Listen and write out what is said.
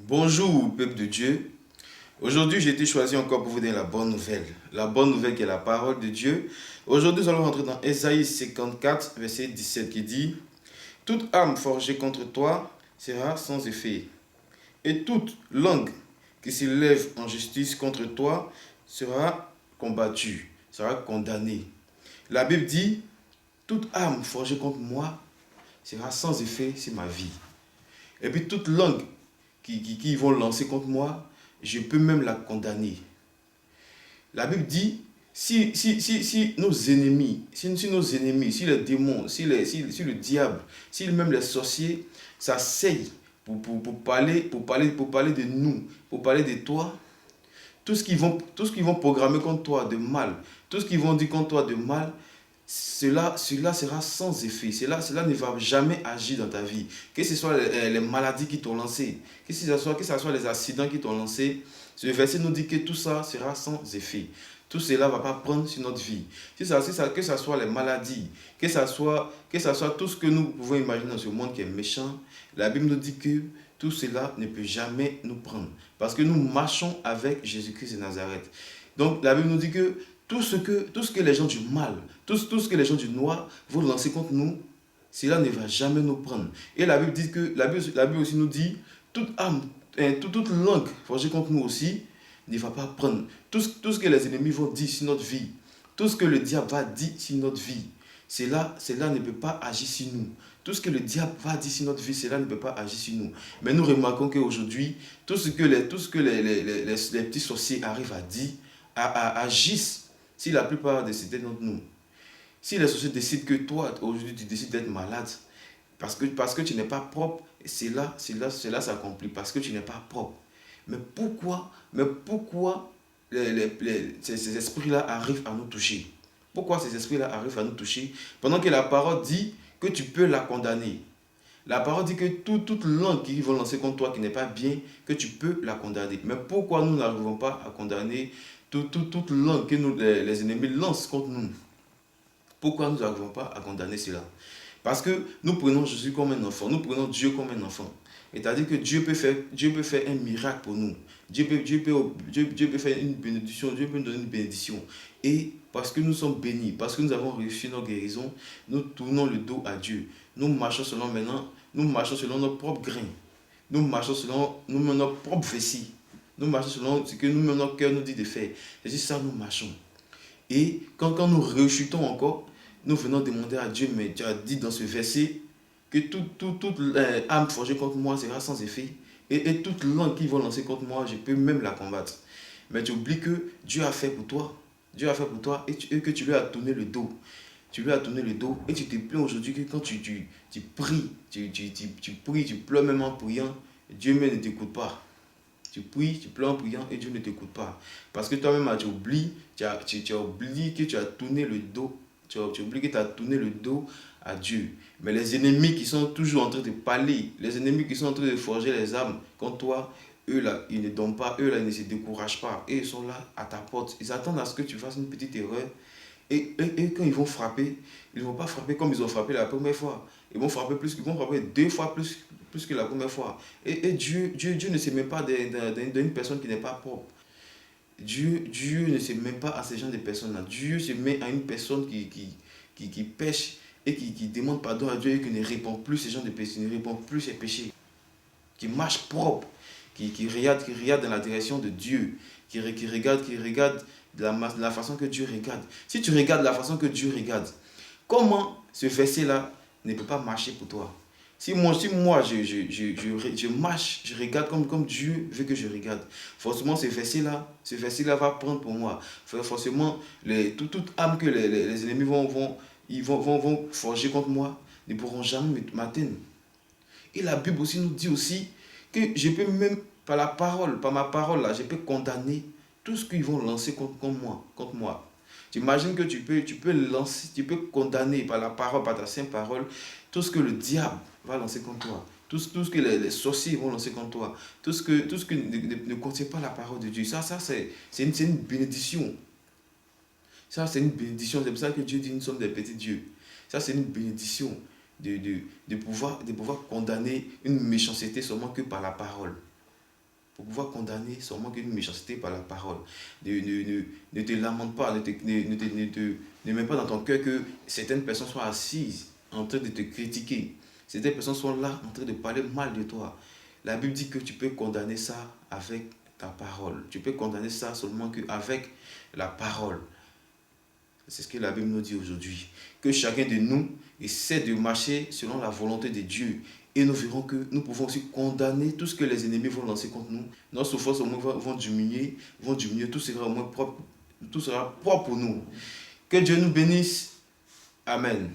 Bonjour, peuple de Dieu. Aujourd'hui, j'ai été choisi encore pour vous donner la bonne nouvelle. La bonne nouvelle qui est la parole de Dieu. Aujourd'hui, nous allons rentrer dans Ésaïe 54, verset 17 qui dit: toute arme forgée contre toi sera sans effet, et toute langue qui s'élève en justice contre toi sera combattue, sera condamnée. La Bible dit: toute arme forgée contre moi sera sans effet sur ma vie. Et puis toute langue qui vont lancer contre moi, je peux même la condamner. La Bible dit, si nos ennemis, si les démons, si le diable, si même les sorciers s'asseyent pour parler de nous, pour parler de toi, tout ce qu'ils vont programmer contre toi de mal, tout ce qu'ils vont dire contre toi de mal, cela sera sans effet. Cela ne va jamais agir dans ta vie. Que ce soit les maladies qui t'ont lancé, que ce soit les accidents qui t'ont lancé, ce verset nous dit que tout ça sera sans effet. Tout cela ne va pas prendre sur notre vie. Que ce soit les maladies, que ce soit tout ce que nous pouvons imaginer dans ce monde qui est méchant, la Bible nous dit que tout cela ne peut jamais nous prendre. Parce que nous marchons avec Jésus-Christ de Nazareth. Donc la Bible nous dit que tout ce que les gens du mal, tout ce que les gens du noir vont lancer contre nous, cela ne va jamais nous prendre. Et la Bible dit que la Bible aussi nous dit: toute âme, toute langue forgée contre nous aussi ne va pas prendre. Tout ce que les ennemis vont dire sur notre vie, tout ce que le diable va dire sur notre vie, cela ne peut pas agir sur nous. Tout ce que le diable va dire sur notre vie, cela ne peut pas agir sur nous. Mais nous remarquons qu'aujourd'hui, tout ce que les petits sorciers arrivent à dire, agissent si la plupart décident d'entre nous. Si les sorciers décident que toi, aujourd'hui, tu décides d'être malade, parce que tu n'es pas propre, cela s'accomplit, parce que tu n'es pas propre. Mais pourquoi ces esprits-là arrivent à nous toucher? Pourquoi ces esprits-là arrivent à nous toucher pendant que la parole dit que tu peux la condamner? La parole dit que toute langue qui va lancer contre toi qui n'est pas bien, que tu peux la condamner. Mais pourquoi nous n'arrivons pas à condamner toute langue que les ennemis lancent contre nous? Pourquoi nous n'arrivons pas à condamner cela? Parce que nous prenons Jésus comme un enfant, nous prenons Dieu comme un enfant. C'est-à-dire que Dieu peut faire un miracle pour nous. Dieu peut faire une bénédiction, Dieu peut nous donner une bénédiction. Et parce que nous sommes bénis, parce que nous avons réussi nos guérisons, nous tournons le dos à Dieu. Nous marchons selon nos propres grains. Nous marchons selon nos propres vessies. Nous marchons selon ce que nous-mêmes notre cœur nous dit de faire. C'est juste ça, nous marchons. Et quand nous réussitons encore, nous venons demander à Dieu: mais tu as dit dans ce verset que toute âme forgée contre moi sera sans effet, et toute langue qui va lancer contre moi, je peux même la combattre. Mais tu oublies que Dieu a fait pour toi. Dieu a fait pour toi, et que tu lui as tourné le dos. Tu lui as tourné le dos, et tu te plains aujourd'hui que quand tu pries, tu pleures même en priant, Dieu même ne t'écoute pas. Tu pries, tu pleures en priant, et Dieu ne t'écoute pas. Parce que toi-même, tu oublies que tu as tourné le dos. Tu oublies que tu as tourné le dos à Dieu. Mais les ennemis qui sont toujours en train de parler, les ennemis qui sont en train de forger les armes contre toi, eux là, ils ne dorment pas, eux là, ils ne se découragent pas. Et ils sont là à ta porte. Ils attendent à ce que tu fasses une petite erreur. Et quand ils vont frapper, ils ne vont pas frapper comme ils ont frappé la première fois. Ils vont frapper 2 fois plus que la première fois. Et Dieu ne se met pas d'une personne qui n'est pas propre. Dieu ne se met pas à ce genre de personnes-là. Dieu se met à une personne qui pêche et qui demande pardon à Dieu et qui ne répand plus ce genre de péché, ne répand plus ses péchés, qui marche propre, qui regarde dans la direction de Dieu, qui regarde de la façon que Dieu regarde. Si tu regardes de la façon que Dieu regarde, comment ce verset-là ne peut pas marcher pour toi? Si moi je marche, je regarde comme Dieu veut que je regarde, forcément ce verset-là va prendre pour moi. Forcément, toute âme que les ennemis vont forger contre moi ne pourront jamais m'atteindre. Et la Bible aussi nous dit aussi que je peux même, par ma parole, là, je peux condamner tout ce qu'ils vont lancer contre moi. J'imagine que tu peux lancer, tu peux condamner par la parole, par ta sainte parole, tout ce que le diable va lancer contre toi. Tout ce que les sorciers vont lancer contre toi. Tout ce que ne contient pas la parole de Dieu. Ça c'est une bénédiction. Ça, c'est une bénédiction. C'est pour ça que Dieu dit: nous sommes des petits dieux. Ça, c'est une bénédiction de pouvoir condamner une méchanceté seulement que par la parole. pour pouvoir condamner seulement qu'une méchanceté par la parole. Ne te lamente pas, ne mets pas dans ton cœur que certaines personnes soient assises en train de te critiquer. Certaines personnes sont là en train de parler mal de toi. La Bible dit que tu peux condamner ça avec ta parole. Tu peux condamner ça seulement qu'avec la parole. C'est ce que la Bible nous dit aujourd'hui. Que chacun de nous essaie de marcher selon la volonté de Dieu. Et nous verrons que nous pouvons aussi condamner tout ce que les ennemis vont lancer contre nous. Nos souffrances au moins vont diminuer, tout sera au moins propre, tout sera propre pour nous. Que Dieu nous bénisse. Amen.